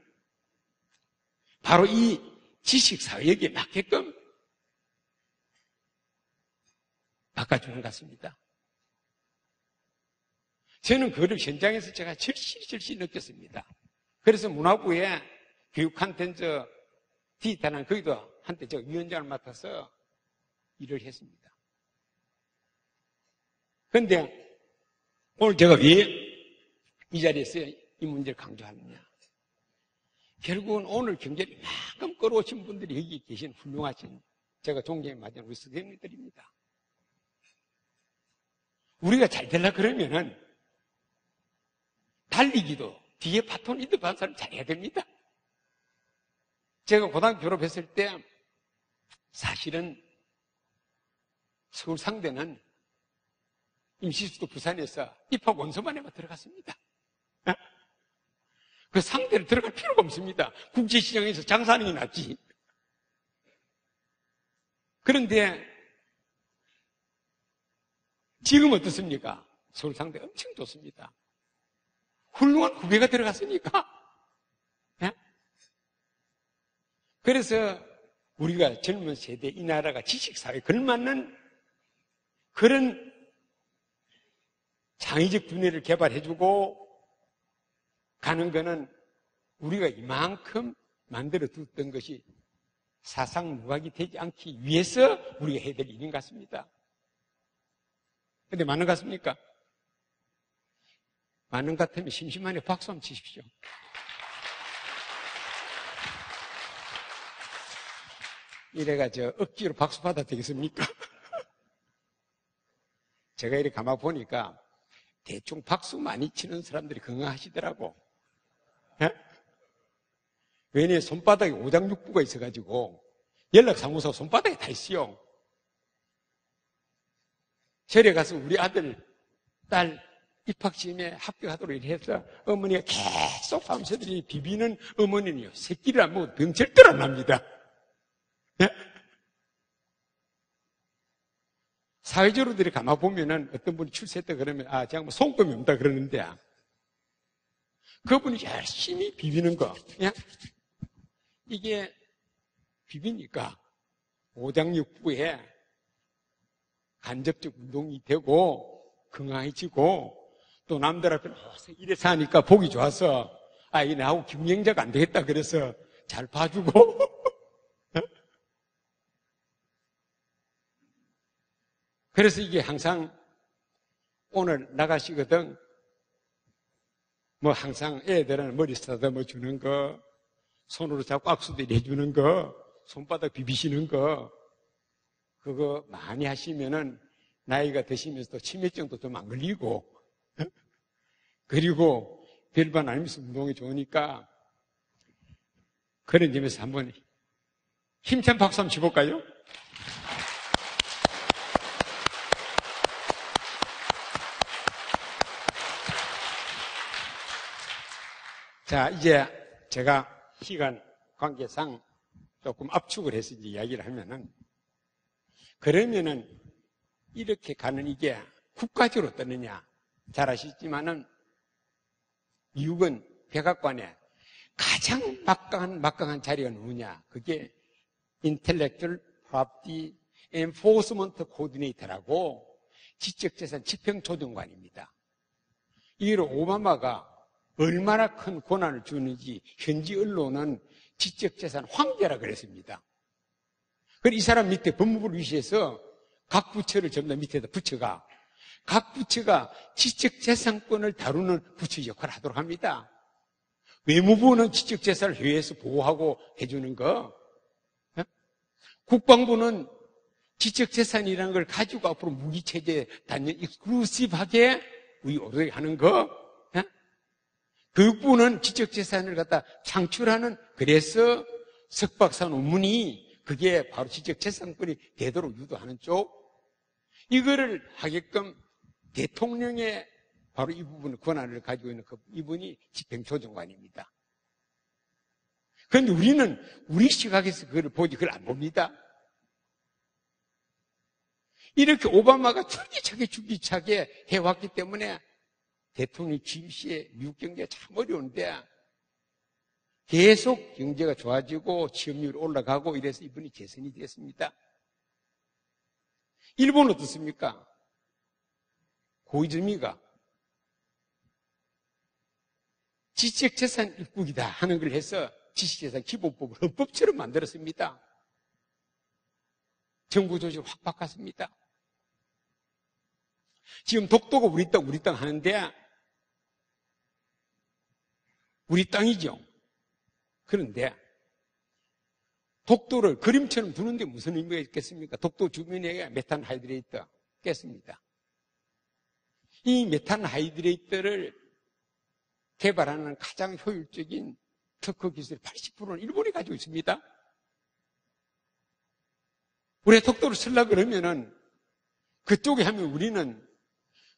바로 이 지식사회에 맞게끔 바꿔주는 것 같습니다. 저는 그거를 현장에서 제가 절실히 느꼈습니다. 그래서 문화부에 교육 콘텐츠 디지털한 거기도 한때 제가 위원장을 맡아서 일을 했습니다. 그런데 오늘 제가 왜 이 자리에서 이 문제를 강조하느냐. 결국은 오늘 경제를 이만큼 끌어오신 분들이 여기 계신 훌륭하신 제가 존경에 맞은 우리 선생님들입니다. 우리가 잘 되려 그러면은 달리기도 뒤에 바톤 인도하는 사람 잘해야 됩니다. 제가 고등학교 졸업했을 때 사실은 서울 상대는 임시수도 부산에서 입학 원서만 해만 들어갔습니다. 그 상대를 들어갈 필요가 없습니다. 국제시장에서 장사하는 게 낫지. 그런데 지금 어떻습니까? 서울 상대 엄청 좋습니다. 훌륭한 후배가 들어갔으니까. 네? 그래서 우리가 젊은 세대 이 나라가 지식사회에 걸맞는 그런 창의적 두뇌를 개발해주고 가는 거는 우리가 이만큼 만들어 뒀던 것이 사상 누각이 되지 않기 위해서 우리가 해야 될 일인 것 같습니다. 근데 맞는 것 같습니까? 맞는 것 같으면 심심하네 박수 한번 치십시오. 이래가 억지로 박수 받아도 되겠습니까? 제가 이렇게 가만 보니까 대충 박수 많이 치는 사람들이 건강하시더라고. 예? 왜냐면 손바닥에 오장육부가 있어가지고 연락사무소 손바닥에 다 있어요. 절에 가서 우리 아들, 딸 입학시험에 합격하도록 해서 어머니가 계속 밤새들이 비비는 어머니는요, 새끼를 안 먹어도 병 절대로 안 납니다. 예? 사회적으로들이 가만 보면은 어떤 분이 출세했다 그러면 제가 뭐 손금이 없다 그러는데 그분이 열심히 비비는 거. 예? 이게 비비니까 오장육부에 간접적 운동이 되고 건강해지고 또 남들 앞에 이래서 하니까 보기 좋아서 이 나하고 경쟁자가 안 되겠다 그래서 잘 봐주고 그래서 이게 항상 오늘 나가시거든 뭐 항상 애들은 머리 쓰다듬어 주는 거 손으로 잡고 악수도 해주는 거 손바닥 비비시는 거 그거 많이 하시면은 나이가 드시면서 또 치매증도 좀 안 걸리고 그리고 별반 아니면서 운동이 좋으니까 그런 점에서 한번 힘찬 박수 한번 쳐볼까요? 자, 이제 제가 시간 관계상 조금 압축을 해서 이제 이야기를 하면은 그러면은 이렇게 가는 이게 국가적으로 뜨느냐? 잘 아시지만은 미국은 백악관에 가장 막강한 자리가 누구냐? 그게 Intellectual Property Enforcement Coordinator라고 지적재산 집행조정관입니다. 이를 오바마가 얼마나 큰 권한을 주는지 현지 언론은 지적재산 황제라 그랬습니다. 그래서 이 사람 밑에 법무부를 위시해서 각 부처를 전부 다 밑에다 부처가 각 부처가 지적재산권을 다루는 부처 역할을 하도록 합니다. 외무부는 지적재산을 해외에서 보호하고 해주는 거, 국방부는 지적재산이라는 걸 가지고 앞으로 무기체제 단연 익스클루시브하게 우리 하는 거, 교육부는 지적재산을 갖다 창출하는 그래서 석박사 논문이 그게 바로 지적재산권이 되도록 유도하는 쪽 이거를 하게끔 대통령의 바로 이 부분의 권한을 가지고 있는 이분이 집행조정관입니다. 그런데 우리는 우리 시각에서 그걸 보지 그걸 안 봅니다. 이렇게 오바마가 줄기차게 해왔기 때문에 대통령 취임 시에 미국 경제가 참 어려운데 계속 경제가 좋아지고 취업률이 올라가고 이래서 이분이 재선이 됐습니다. 일본은 어떻습니까? 고이즈미가 지적재산 입국이다 하는 걸 해서 지식재산 기본법을 헌법처럼 만들었습니다. 정부 조직을 확 바꿨습니다. 지금 독도가 우리 땅 하는데 우리 땅이죠. 그런데 독도를 그림처럼 두는데 무슨 의미가 있겠습니까? 독도 주변에 메탄 하이드레이트 깼습니다. 이 메탄 하이드레이트를 개발하는 가장 효율적인 특허 기술의 80%는 일본이 가지고 있습니다. 우리가 독도를 쓰려고 그러면은 그쪽에 하면 우리는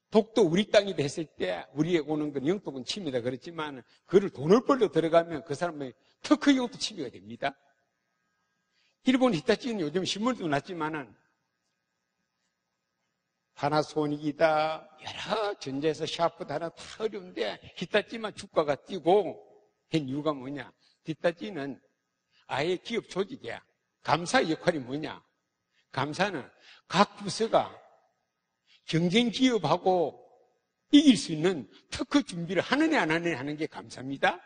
독도 우리 땅이다 했을 때 우리에 오는 건 영토권 침해다 그랬지만 그걸 돈을 벌려 들어가면 그 사람의 특허 영토 침해가 됩니다. 일본 히타치는 요즘 신문도 났지만은 파나소닉이다 여러 전자에서 샤프다 하나 다 어려운데 히타치만 주가가 뛰고 한 이유가 뭐냐? 히타치는 아예 기업 조직이야. 감사 역할이 뭐냐? 감사는 각 부서가 경쟁 기업하고 이길 수 있는 특허 준비를 하느냐 안 하느냐 하는 게 감사입니다.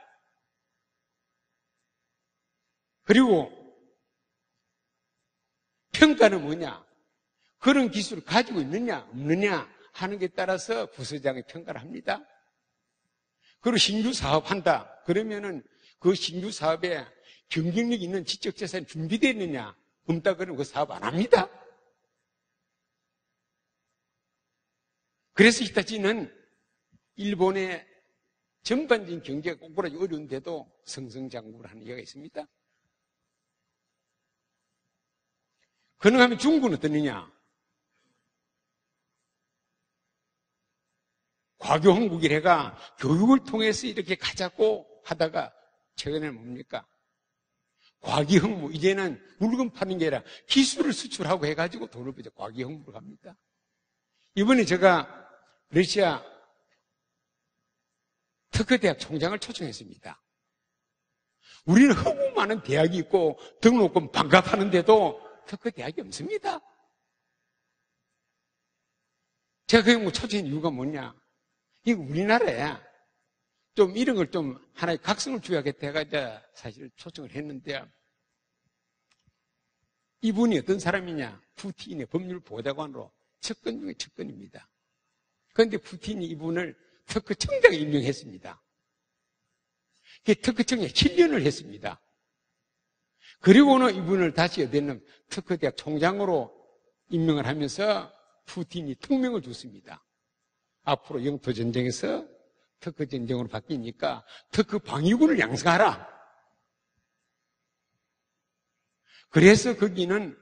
그리고 평가는 뭐냐? 그런 기술을 가지고 있느냐 없느냐 하는 게 따라서 부서장이 평가를 합니다. 그리고 신규 사업한다. 그러면은 그 신규 사업에 경쟁력 있는 지적재산이 준비되어 있느냐 없다 그러면 그 사업 안 합니다. 그래서 히타치는 일본의 전반적인 경제가 꼬꾸라지 어려운데도 승승장구를 하는 이유가 있습니다. 그런가 하면 중국은 어떠느냐? 과교홍국이래가 교육을 통해서 이렇게 가자고 하다가 최근에는 뭡니까? 과기흥무, 이제는 물건 파는 게 아니라 기술을 수출하고 해가지고 돈을 벌자 과기흥무로 갑니다. 이번에 제가 러시아 특허대학 총장을 초청했습니다. 우리는 너무 많은 대학이 있고 등록금 반값하는데도 특허대학이 없습니다. 제가 그 초청한 이유가 뭐냐? 이거 우리나라에 좀 이런 걸 좀 하나의 각성을 줘야겠다 해가 사실 초청을 했는데 이분이 어떤 사람이냐? 푸틴의 법률보좌관으로 측근 중에 측근입니다. 그런데 푸틴이 이분을 특허청장에 임명했습니다. 특허청장에 7년을 했습니다. 그리고는 이분을 다시 어디는 특허대학 총장으로 임명을 하면서 푸틴이 특명을 줬습니다. 앞으로 영토전쟁에서 특허전쟁으로 바뀌니까 특허방위군을 양성하라. 그래서 거기는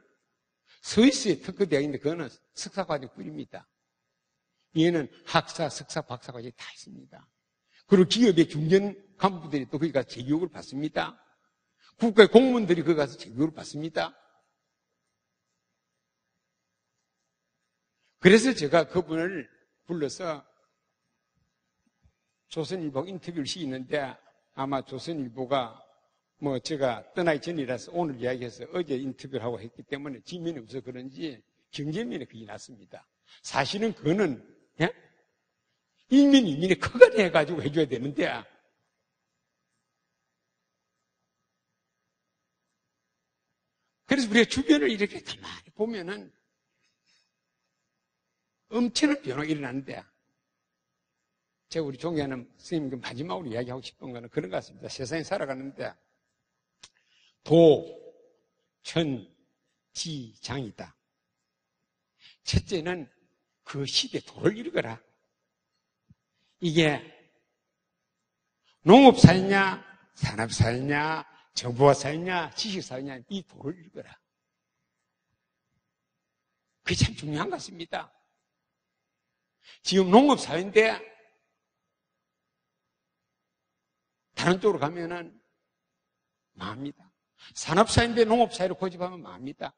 스위스의 특허대학인데 그거는 석사과정뿐입니다. 얘는 학사, 석사, 박사과정이 다 있습니다. 그리고 기업의 중견 간부들이 또 거기 가서 재교육을 받습니다. 국가의 공무원들이 거기 가서 재교육을 받습니다. 그래서 제가 그분을 불러서 조선일보 인터뷰를 시키는데 아마 조선일보가 뭐 제가 떠나기 전이라서 오늘 이야기해서 어제 인터뷰를 하고 했기 때문에 지면이 없어서 그런지 경제면에 그게 났습니다. 사실은 그거는 일면 이면에 커가리 해가지고 해줘야 되는데 그래서 우리가 주변을 이렇게 가만히 보면은 엄청난 변화가 일어나는데 제가 우리 존경하는 스님께 마지막으로 이야기하고 싶은 거는 그런 것 같습니다. 세상에 살아가는데 도, 천, 지, 장이다. 첫째는 그 시대 도를 이루거라. 이게 농업사회냐, 산업사회냐, 정보화사회냐, 지식사회냐 이 도를 이루거라. 그게 참 중요한 것 같습니다. 지금 농업사회인데 다른 쪽으로 가면은 망합니다. 산업사회인데 농업사회로 고집하면 망합니다.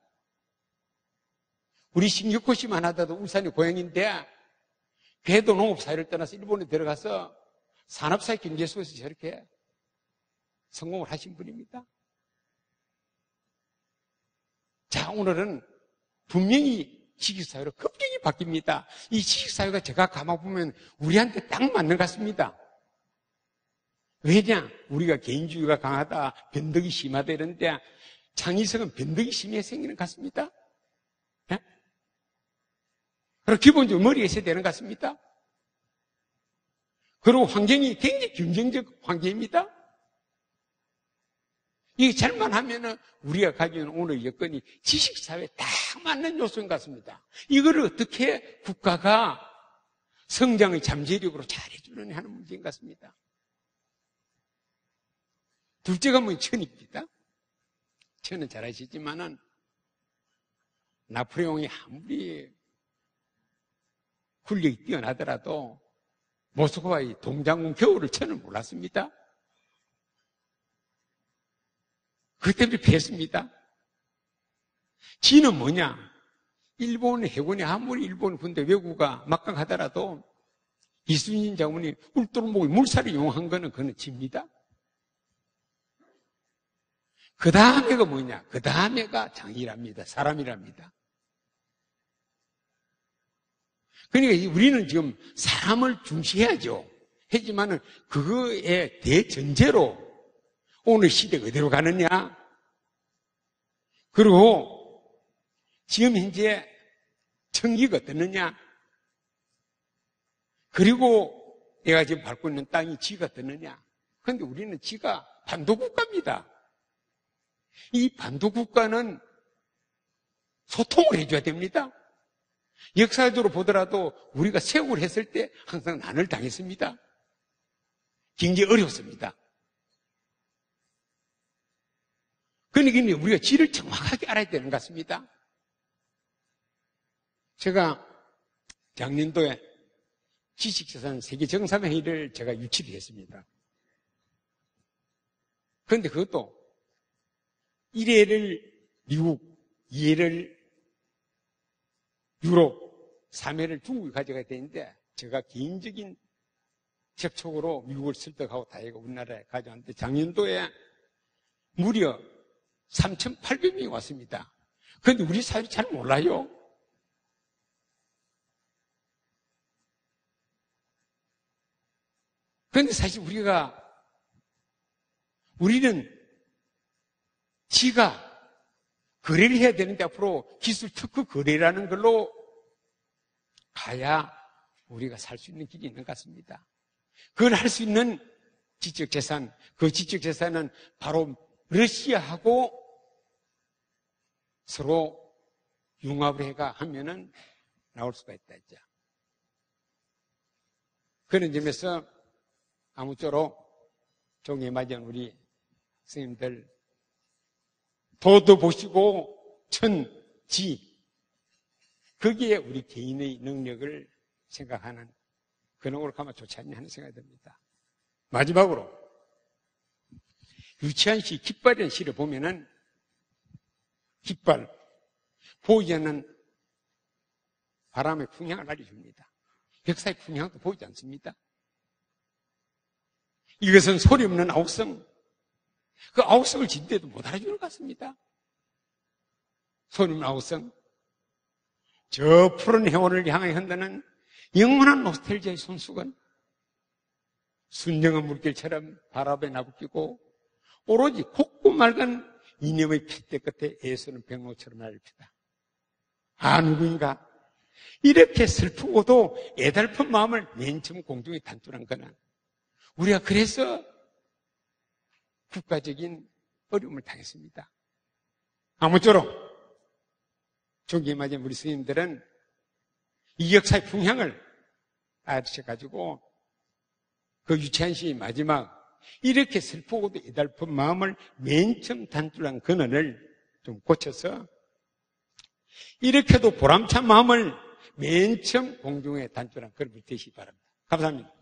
우리 신격호씨만 하다도 울산이 고향인데 걔도 농업사회를 떠나서 일본에 들어가서 산업사회 경제 속에서 저렇게 성공을 하신 분입니다. 자, 오늘은 분명히 지식사회로 급격히 바뀝니다. 이 지식사회가 제가 감아보면 우리한테 딱 맞는 것 같습니다. 왜냐? 우리가 개인주의가 강하다, 변덕이 심하다 이런데 창의성은 변덕이 심해 생기는 것 같습니다. 예? 그리고 기본적으로 머리에 있어야 되는 것 같습니다. 그리고 환경이 굉장히 경쟁적 환경입니다. 이게 잘만 하면은 우리가 가지고 있는 오늘 여건이 지식사회에 딱 맞는 요소인 것 같습니다. 이거를 어떻게 국가가 성장의 잠재력으로 잘해주느냐 하는 문제인 것 같습니다. 둘째가 천입니다. 천은 잘 아시지만은 나폴레옹이 아무리 군력이 뛰어나더라도 모스크바의 동장군 겨울을 천은 몰랐습니다. 그것 때문에 패했습니다. 지는 뭐냐? 일본 해군이 아무리 일본 군대 외구가 막강하더라도 이순신 장군이 울도록목을 물살을 이용한 거는 그는 집니다. 그 다음에가 뭐냐? 그 다음에가 장이랍니다. 사람이랍니다. 그러니까 우리는 지금 사람을 중시해야죠. 하지만은 그거의 대전제로 오늘 시대가 어디로 가느냐? 그리고 지금 현재 청기가 어떻느냐? 그리고 내가 지금 밟고 있는 땅이 지가 어떻느냐? 그런데 우리는 지가 반도국가입니다. 이 반도국가는 소통을 해줘야 됩니다. 역사적으로 보더라도 우리가 세국을 했을 때 항상 난을 당했습니다. 굉장히 어려웠습니다. 그러니까 우리가 지를 정확하게 알아야 되는 것 같습니다. 제가 작년도에 지식재산 세계정상회의를 제가 유치를 했습니다. 그런데 그것도 1회를 미국, 2회를 유럽, 3회를 중국에 가져가야 되는데 제가 개인적인 접촉으로 미국을 설득하고 다 해가 우리나라에 가져왔는데 작년도에 무려 3,800명이 왔습니다. 그런데 우리 사회를 잘 몰라요. 그런데 사실 우리는 지가 거래를 해야 되는데 앞으로 기술 특허 거래라는 걸로 가야 우리가 살 수 있는 길이 있는 것 같습니다. 그걸 할 수 있는 지적재산, 그 지적재산은 바로 러시아하고 서로 융합을 해가 하면은 나올 수가 있다 했죠. 그런 점에서 아무쪼록 종에 맞은 우리 스님들 도도 보시고 천지 거기에 우리 개인의 능력을 생각하는 그런 걸 가면 좋지 않냐 하는 생각이 듭니다. 마지막으로 유치한 시, 깃발이라는 시를 보면은 깃발, 보이지 않는 바람의 풍향을 알려줍니다. 역사의 풍향도 보이지 않습니다. 이것은 소리 없는 아욱성, 그 아욱성을 진대도 못 알아주는 것 같습니다. 소리 없는 아욱성, 저 푸른 해원을 향해 흔드는 영원한 노스텔지아의 손수건, 순정한 물결처럼 바람에 나부끼고 오로지 곱고 맑은 이념의 핏대 끝에 애쓰는 백로처럼 날립니다. 아, 누구인가? 이렇게 슬프고도 애달픈 마음을 맨 처음 공중에 단둘한 거는 우리가 그래서 국가적인 어려움을 당했습니다. 아무쪼록 존경에 맞은 우리 스님들은 이 역사의 풍향을 아셔가지고 그 유치한 시의 마지막 이렇게 슬프고도 애달픈 마음을 맨 처음 단둘한 근원을 좀 고쳐서 이렇게도 보람찬 마음을 맨 처음 공중에 단둘한 그릇이 되시기 바랍니다. 감사합니다.